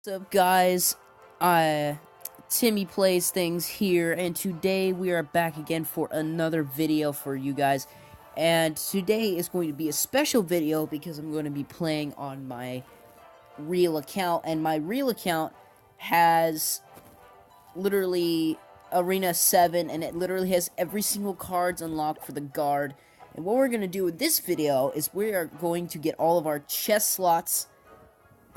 What's up, guys? Timmy Plays Things here, and today we are back again for another video for you guys. And today is going to be a special video because I'm going to be playing on my real account, and my real account has literally Arena 7, and it literally has every single cards unlocked for the guard. And what we're going to do with this video is we are going to get all of our chest slots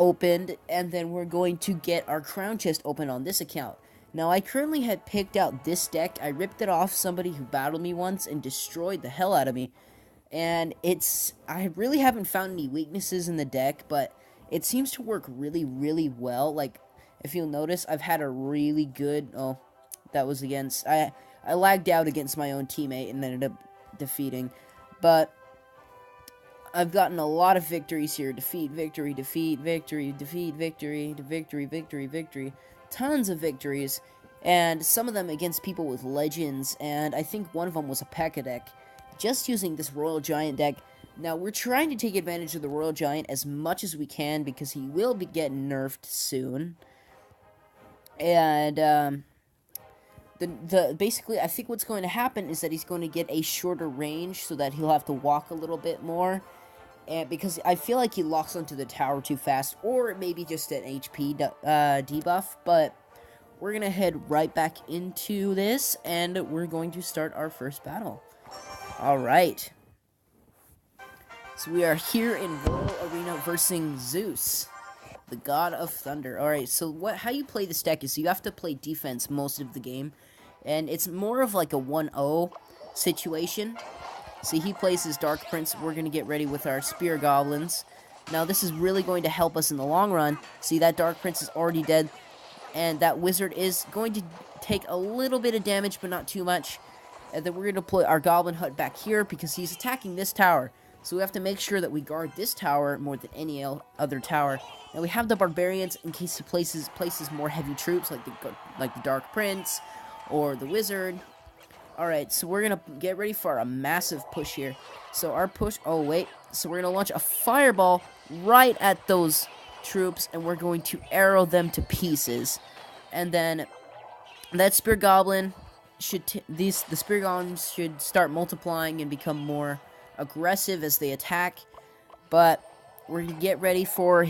opened, and then we're going to get our crown chest open on this account. Now, I currently had picked out this deck. I ripped it off somebody who battled me once and destroyed the hell out of me. And I really haven't found any weaknesses in the deck, but it seems to work really, really well. Like, if you'll notice, I've had a really good, that was against, I lagged out against my own teammate and ended up defeating. But I've gotten a lot of victories here. Defeat, victory, defeat, victory, defeat, victory, victory, victory, victory. Tons of victories. And some of them against people with legends. And I think one of them was a P.E.K.K.A deck. Just using this Royal Giant deck. Now, we're trying to take advantage of the Royal Giant as much as we can, because he will be getting nerfed soon. And, basically, I think what's going to happen is that he's going to get a shorter range, so that he'll have to walk a little bit more. And because I feel like he locks onto the tower too fast, or maybe just an HP debuff, but we're going to head right back into this, and we're going to start our first battle. Alright. So we are here in Royal Arena versus Zeus, the god of thunder. Alright, so how you play this deck is you have to play defense most of the game, and it's more of like a 1-0 situation. See, he plays his Dark Prince. We're going to get ready with our Spear Goblins. Now, this is really going to help us in the long run. See, that Dark Prince is already dead. And that Wizard is going to take a little bit of damage, but not too much. And then we're going to deploy our Goblin Hut back here, because he's attacking this tower. So we have to make sure that we guard this tower more than any other tower. Now, we have the Barbarians in case he places more heavy troops, like the Dark Prince or the Wizard. Alright, so we're going to get ready for a massive push here. So our push... Oh, wait. So we're going to launch a fireball right at those troops, and we're going to arrow them to pieces. And then that Spear Goblin the Spear Goblins should start multiplying and become more aggressive as they attack. But we're going to get ready for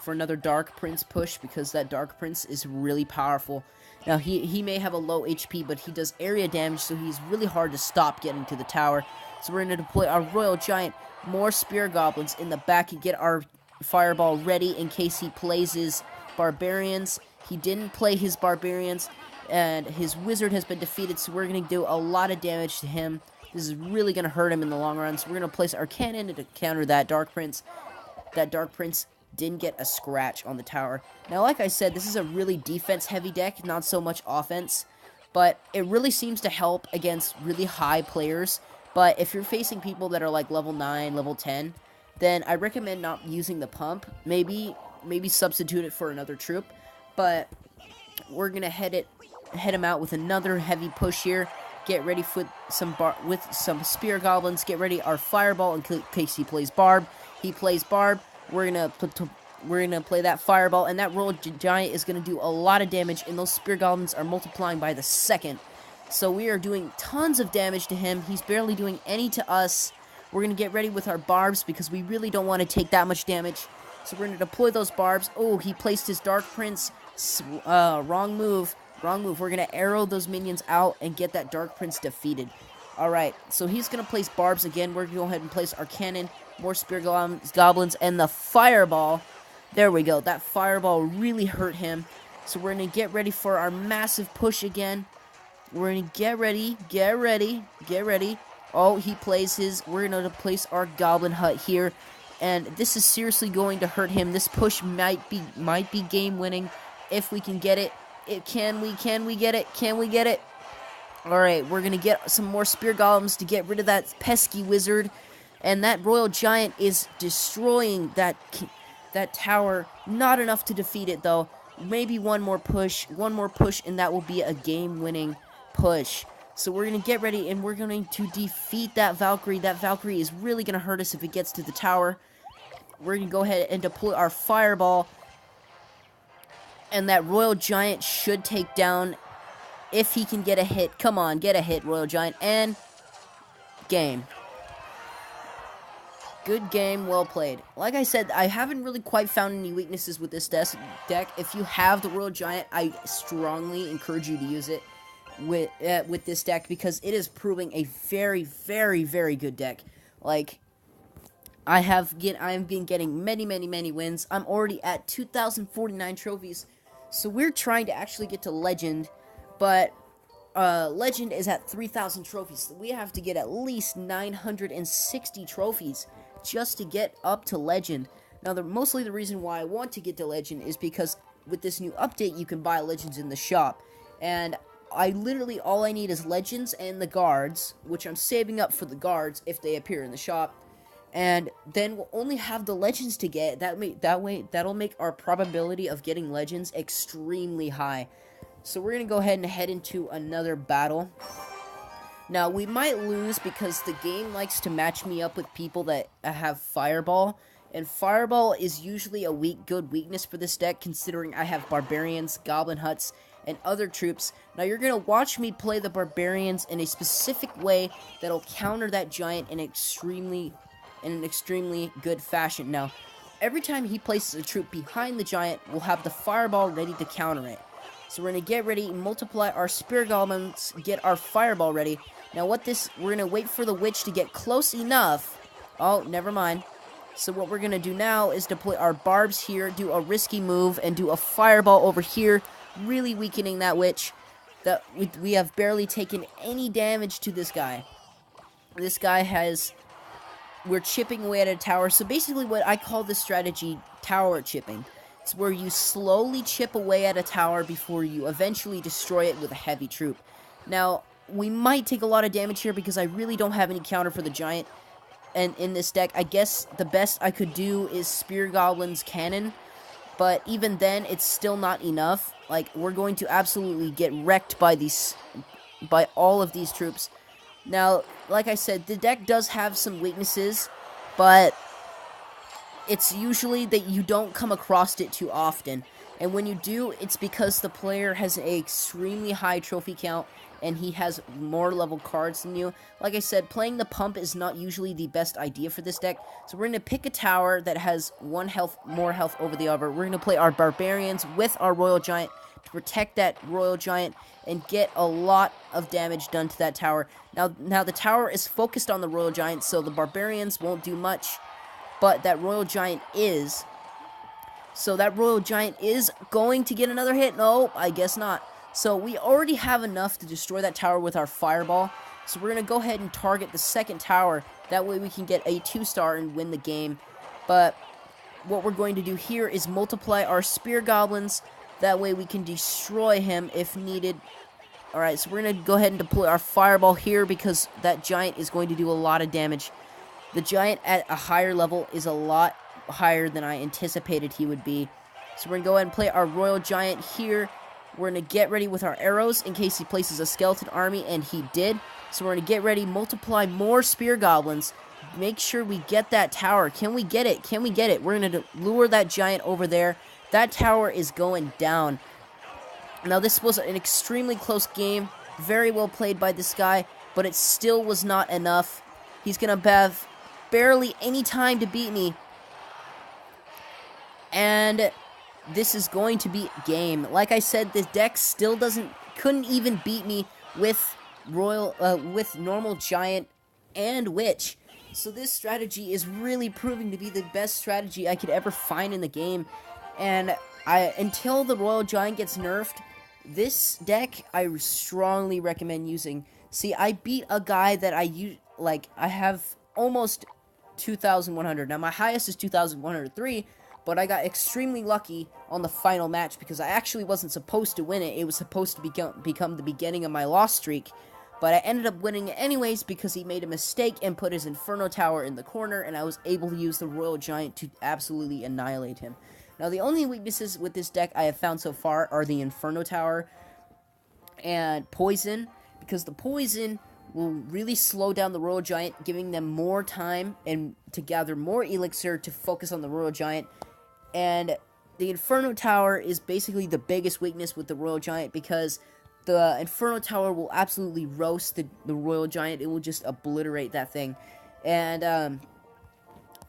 for another Dark Prince push, because that Dark Prince is really powerful. Now, he may have a low HP, but he does area damage, so he's really hard to stop getting to the tower. So we're going to deploy our Royal Giant, more Spear Goblins in the back, and get our Fireball ready in case he plays his Barbarians. He didn't play his Barbarians, and his Wizard has been defeated, so we're going to do a lot of damage to him. This is really going to hurt him in the long run, so we're going to place our cannon to counter that Dark Prince. That Dark Prince didn't get a scratch on the tower. Now, like I said, this is a really defense-heavy deck, not so much offense. But it really seems to help against really high players. But if you're facing people that are like level 9, level 10, then I recommend not using the pump. Maybe substitute it for another troop. But we're going to head him out with another heavy push here. Get ready with some Spear Goblins. Get ready our Fireball in case he plays Barb. He plays Barb. We're gonna play that Fireball, and that Royal Giant is gonna do a lot of damage, and those Spear Goblins are multiplying by the second. So we are doing tons of damage to him. He's barely doing any to us. We're gonna get ready with our Barbs, because we really don't want to take that much damage. So we're gonna deploy those Barbs. Oh, he placed his Dark Prince. Wrong move. Wrong move. We're gonna arrow those minions out and get that Dark Prince defeated. Alright, so he's gonna place Barbs again. We're gonna go ahead and place our cannon, more Spear Goblins, and the Fireball. There we go. That Fireball really hurt him. So we're going to get ready for our massive push again. We're going to get ready. Oh, he plays his... We're going to place our Goblin Hut here. And this is seriously going to hurt him. This push might be game-winning if we can get it. Can we get it? Can we get it? Alright, we're going to get some more Spear Golems to get rid of that pesky Wizard. And that Royal Giant is destroying that tower. Not enough to defeat it, though. Maybe one more push, and that will be a game-winning push. So we're going to get ready, and we're going to defeat that Valkyrie. That Valkyrie is really going to hurt us if it gets to the tower. We're going to go ahead and deploy our Fireball. And that Royal Giant should take down if he can get a hit. Come on, get a hit, Royal Giant. And game. Good game, well played. Like I said, I haven't really quite found any weaknesses with this deck. If you have the Royal Giant, I strongly encourage you to use it with this deck because it is proving a very, very, very good deck. Like, I have been getting many wins. I'm already at 2,049 trophies. So we're trying to actually get to Legend, but Legend is at 3,000 trophies. So we have to get at least 960 trophies just to get up to Legend. Now, mostly the reason why I want to get to Legend is because with this new update, you can buy Legends in the shop. And I literally, all I need is Legends and the Guards, which I'm saving up for the Guards if they appear in the shop. And then we'll only have the Legends to get. That'll make our probability of getting Legends extremely high. So we're going to go ahead and head into another battle. Now, we might lose because the game likes to match me up with people that have Fireball. And Fireball is usually a good weakness for this deck, considering I have Barbarians, Goblin Huts, and other troops. Now, you're going to watch me play the Barbarians in a specific way that'll counter that Giant in an extremely good fashion. Now, every time he places a troop behind the Giant, we'll have the Fireball ready to counter it. So we're going to get ready, multiply our Spear Goblins, get our Fireball ready. Now we're going to wait for the Witch to get close enough. Oh, never mind. So what we're going to do now is deploy our Barbs here, do a risky move, and do a Fireball over here, really weakening that Witch. We have barely taken any damage to this guy. This guy has... We're chipping away at a tower. So basically what I call this strategy, tower chipping. It's where you slowly chip away at a tower before you eventually destroy it with a heavy troop. Now, we might take a lot of damage here because I really don't have any counter for the Giant. And in this deck, I guess the best I could do is Spear Goblin's Cannon. But even then, it's still not enough. Like, we're going to absolutely get wrecked by all of these troops. Now, like I said, the deck does have some weaknesses, but it's usually that you don't come across it too often. And when you do, it's because the player has an extremely high trophy count, and he has more level cards than you. Like I said, playing the pump is not usually the best idea for this deck. So we're going to pick a tower that has more health over the other. We're going to play our Barbarians with our Royal Giant to protect that Royal Giant and get a lot of damage done to that tower. Now the tower is focused on the Royal Giant, so the Barbarians won't do much, but that Royal Giant is. So that Royal Giant is going to get another hit. No, I guess not. So we already have enough to destroy that tower with our Fireball. So we're going to go ahead and target the second tower. That way we can get a 2-star and win the game. But what we're going to do here is multiply our Spear Goblins. That way we can destroy him if needed. Alright, so we're going to go ahead and deploy our Fireball here because that Giant is going to do a lot of damage. The Giant at a higher level is a lot higher than I anticipated he would be. So we're going to go ahead and play our Royal Giant here. We're going to get ready with our arrows in case he places a skeleton army, and he did. So we're going to get ready, multiply more Spear Goblins. Make sure we get that tower. Can we get it? Can we get it? We're going to lure that Giant over there. That tower is going down. Now, this was an extremely close game. Very well played by this guy, but it still was not enough. He's going to have barely any time to beat me. And this is going to be game. Like I said, this deck still couldn't even beat me with normal Giant and Witch. So this strategy is really proving to be the best strategy I could ever find in the game. And until the Royal Giant gets nerfed, this deck I strongly recommend using. See, I beat a guy that I have almost 2,100. Now my highest is 2,103. But I got extremely lucky on the final match because I actually wasn't supposed to win it. It was supposed to become the beginning of my loss streak. But I ended up winning it anyways because he made a mistake and put his Inferno Tower in the corner, and I was able to use the Royal Giant to absolutely annihilate him. Now, the only weaknesses with this deck I have found so far are the Inferno Tower and Poison, because the Poison will really slow down the Royal Giant, giving them more time and to gather more Elixir to focus on the Royal Giant. And the Inferno Tower is basically the biggest weakness with the Royal Giant, because the Inferno Tower will absolutely roast the Royal Giant. It will just obliterate that thing. And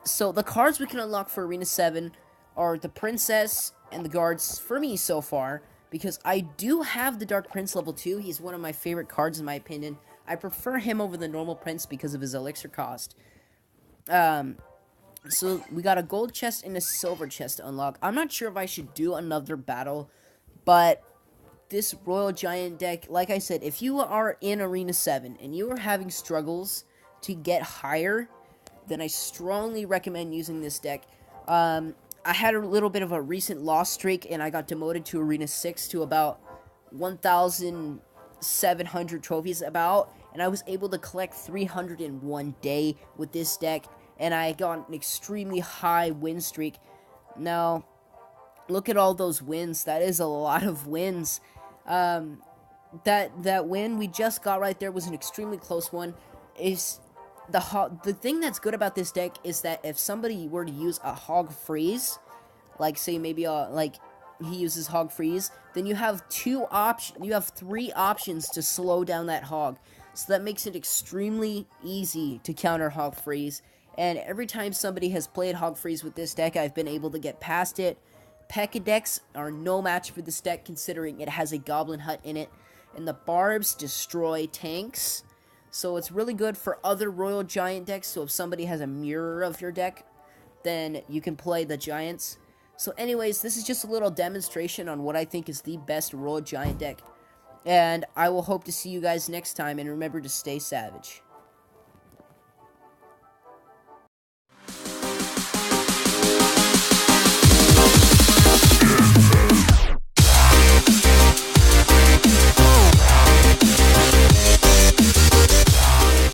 so the cards we can unlock for Arena 7 are the Princess and the Guards for me so far, because I do have the Dark Prince level 2. He's one of my favorite cards in my opinion. I prefer him over the normal Prince because of his elixir cost. So we got a gold chest and a silver chest to unlock. I'm not sure if I should do another battle, but this Royal Giant deck, like I said, if you are in Arena 7 and you are having struggles to get higher, then I strongly recommend using this deck. I had a little bit of a recent loss streak, and I got demoted to Arena 6 to about 1,700 trophies and I was able to collect 300 in one day with this deck, and I got an extremely high win streak. Now, look at all those wins. That is a lot of wins. That win we just got right there was an extremely close one. The thing that's good about this deck is that if somebody were to use a Hog Freeze, like say maybe like he uses Hog Freeze, then you have three options to slow down that Hog. So that makes it extremely easy to counter Hog Freeze. And every time somebody has played Hog Freeze with this deck, I've been able to get past it. P.E.K.K.A. decks are no match for this deck, considering it has a Goblin Hut in it. And the Barbs destroy tanks. So it's really good for other Royal Giant decks. So if somebody has a mirror of your deck, then you can play the Giants. So anyways, this is just a little demonstration on what I think is the best Royal Giant deck. And I will hope to see you guys next time, and remember to stay savage.